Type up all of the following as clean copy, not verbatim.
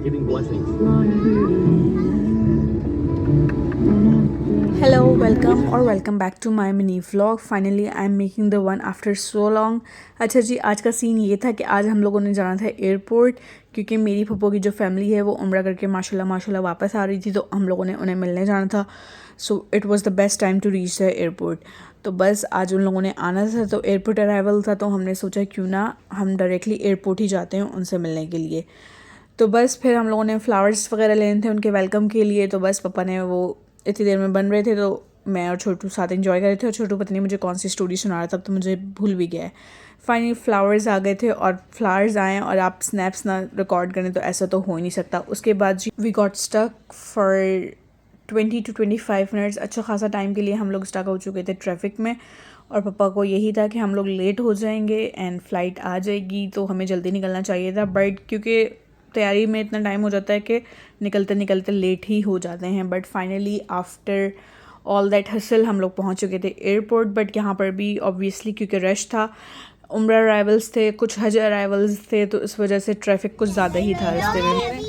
giving blessings. Hello, welcome or welcome back to my mini vlog. Finally I am making the one after so long. अच्छा जी, आज का scene ये था कि आज हम लोगों ने जाना था एयरपोर्ट, क्योंकि मेरी फूफो की जो फैमिली है वो उम्रा करके माशाल्लाह वापस आ रही थी, तो हम लोगों ने उन्हें मिलने जाना था. So it was the best time to reach the airport. तो बस आज उन लोगों ने आना था, तो एयरपोर्ट अराइवल था, तो हमने सोचा क्यों ना हम डायरेक्टली एयरपोर्ट ही जाते हैं उनसे मिलने के लिए. तो बस फिर हम लोगों ने फ्लावर्स वगैरह लेने थे उनके वेलकम के लिए. तो बस पापा ने वो इतनी देर में बन रहे थे, तो मैं और छोटू साथ एंजॉय कर रहे थे, और छोटू पता नहीं मुझे कौन सी स्टोरी सुना रहा था, तो मुझे भूल भी गया है. फाइनली फ्लावर्स आ गए थे, और फ्लावर्स आए और आप स्नैप्स ना रिकॉर्ड करें तो ऐसा तो हो ही नहीं सकता. उसके बाद जी we got stuck for 20 to 25 minutes. अच्छा खासा टाइम के लिए हम लोग स्टक हो चुके थे ट्रैफिक में, और पापा को यही था कि हम लोग लेट हो जाएंगे एंड फ़्लाइट आ जाएगी, तो हमें जल्दी निकलना चाहिए था. बट क्योंकि तैयारी में इतना टाइम हो जाता है कि निकलते निकलते लेट ही हो जाते हैं. But finally after all that hustle हम लोग पहुंच चुके थे एयरपोर्ट. बट यहाँ पर भी ऑब्वियसली क्योंकि रश था, उम्रा अराइवल्स थे, कुछ हज अराइवल्स थे, तो इस वजह से ट्रैफिक कुछ ज़्यादा ही था रास्ते में.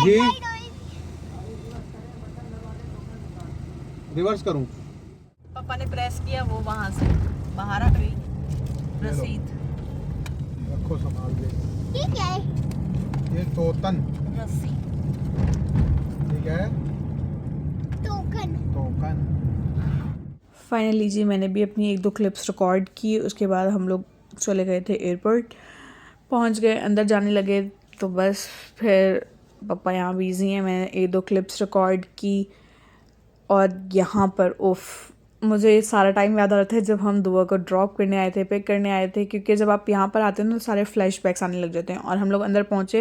जी रिवर्स करूं? पापा ने प्रेस किया, वो वहाँ से बाहर आ गई रसीद. रखो संभाल के. ठीक है. ये तोतन रसीद ठीक है. टोकन. टोकन. फाइनली जी मैंने भी अपनी 1-2 क्लिप्स रिकॉर्ड की. उसके बाद हम लोग चले गए थे एयरपोर्ट, पहुंच गए, अंदर जाने लगे. तो बस फिर पापा यहाँ बिज़ी हैं, मैंने 1-2 क्लिप्स रिकॉर्ड की. और यहाँ पर मुझे सारा टाइम याद आ रहा था जब हम दुआ को ड्रॉप करने आए थे, पिक करने आए थे, क्योंकि जब आप यहाँ पर आते हैं तो सारे फ्लैशबैक्स आने लग जाते हैं. और हम लोग अंदर पहुँचे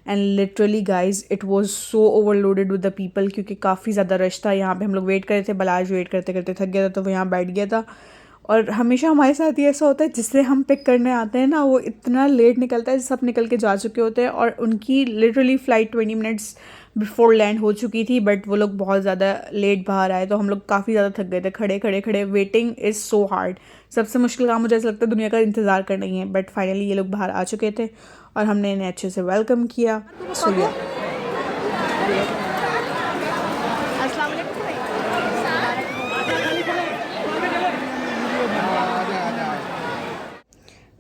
and literally guys it was so overloaded with the people, क्योंकि काफ़ी ज़्यादा रश था. यहाँ पे हम लोग वेट कर रहे थे, बलाज वेट करते करते थक गया था, तो वो यहाँ बैठ गया था. और हमेशा हमारे साथ ही ऐसा होता है, जिससे हम पिक करने आते हैं ना, वो इतना लेट निकलता है, सब निकल के जा चुके होते हैं, और उनकी literally flight 20 minutes before land हो चुकी थी. बट वो लोग बहुत ज़्यादा लेट बाहर आए, तो हम लोग काफ़ी ज़्यादा थक गए थे. खड़े. Waiting is so hard. सबसे मुश्किल काम मुझे ऐसा लगता है दुनिया का इंतज़ार करना ही है. बट फाइनली ये लोग बाहर आ चुके थे और हमने इन्हें अच्छे से वेलकम किया. सो या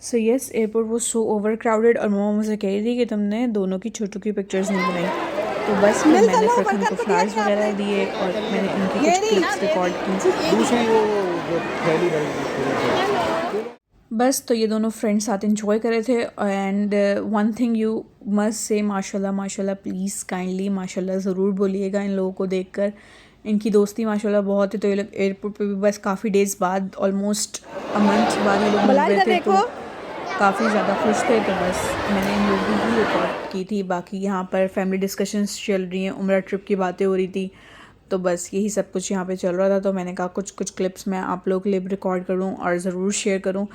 सो यस, एयरपोर्ट वो सो ओवर क्राउडेड, और मम्मा मुझे कह रही थी कि तुमने दोनों की छोटू की पिक्चर्स नहीं बनाई. तो बस फिर मैंने फिर उनको फ्लावर्स वगैरह दिए, और मैंने उनकी कुछ क्लिप्स रिकॉर्ड की. दूसरी वो जो थैली भरी. बस तो ये दोनों फ्रेंड्स साथ इंजॉय कर रहे थे. And one thing you must say, माशाल्लाह प्लीज़ काइंडली माशाल्लाह ज़रूर बोलिएगा इन लोगों को देखकर. इनकी दोस्ती माशाल्लाह बहुत है. तो ये लोग एयरपोर्ट पे भी बस काफ़ी डेज़ बाद, ऑलमोस्ट अ मंथ बाद ये लोग मिल गए थे, तो काफ़ी ज़्यादा खुश थे. तो बस मैंने इन लोगों की ही रिकॉर्ड की थी. बाकी यहाँ पर फैमिली डिस्कशंस चल रही हैं, उम्रा ट्रिप की बातें हो रही थी, तो बस यही सब कुछ यहाँ पे चल रहा था. तो मैंने कहा कुछ क्लिप्स मैं आप लोगों के लिए रिकॉर्ड करूँ और ज़रूर शेयर करूँ,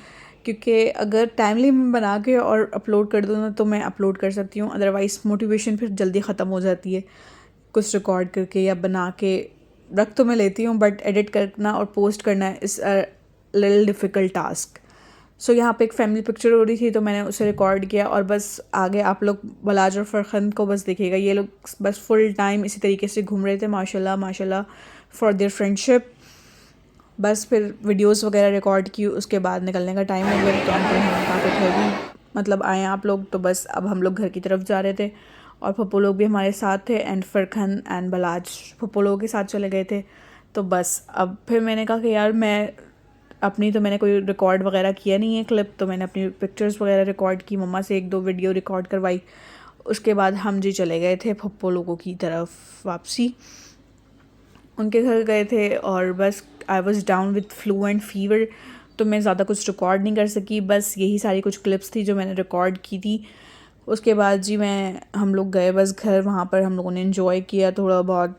क्योंकि अगर टाइमली मैं बना के और अपलोड कर दूँ ना, तो मैं अपलोड कर सकती हूँ. अदरवाइज़ मोटिवेशन फिर जल्दी ख़त्म हो जाती है. कुछ रिकॉर्ड करके या बना के रख तो मैं लेती हूँ, बट एडिट करना और पोस्ट करना is a little difficult task. So यहाँ पे एक फैमिली पिक्चर हो रही थी, तो मैंने उसे रिकॉर्ड किया. और बस आगे आप लोग बलाज और फरखंद को बस देखिएगा, ये लोग बस फुल टाइम इसी तरीके से घूम रहे थे. माशाल्लाह फॉर देयर फ्रेंडशिप. बस फिर वीडियोस वगैरह रिकॉर्ड की. उसके बाद निकलने का टाइम हो गया, तो हम काफ़ी हैवी आए आप लोग. तो बस अब हम लोग घर की तरफ जा रहे थे, और पप्पू लोग भी हमारे साथ थे, एंड फरखंद एंड बलाज पप्पू लोगों के साथ चले गए थे. तो बस अब फिर मैंने कहा कि यार तो मैंने कोई रिकॉर्ड वगैरह किया नहीं है क्लिप, तो मैंने अपनी पिक्चर्स वगैरह रिकॉर्ड की, मम्मा से 1-2 वीडियो रिकॉर्ड करवाई. उसके बाद हम जी चले गए थे पप्पू लोगों की तरफ वापसी. उनके घर गए थे, और बस I was down with flu and fever, तो मैं ज़्यादा कुछ रिकॉर्ड नहीं कर सकी. बस यही सारी कुछ क्लिप्स थी जो मैंने रिकॉर्ड की थी. उसके बाद जी हम लोग गए बस घर. वहाँ पर हम लोगों ने इन्जॉय किया थोड़ा बहुत,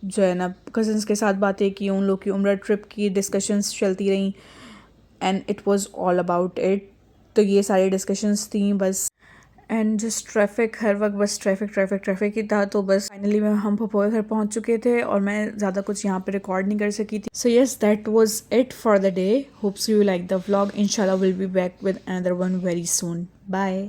जो है ना, कज़न्स के साथ बातें की, उन लोग की उम्र ट्रिप की डिस्कशंस चलती रहीं, and it was all about it. तो ये सारी डिस्कशंस थी बस. एंड जस्ट ट्रैफिक, हर वक्त बस ट्रैफिक ही था. तो बस फाइनली हम पप्पू के घर पहुंच चुके थे, और मैं ज़्यादा कुछ यहाँ पे रिकॉर्ड नहीं कर सकी थी. So yes, that was it for the day. Hopes you like the vlog. इंशाल्लाह will be back with another one very soon. Bye.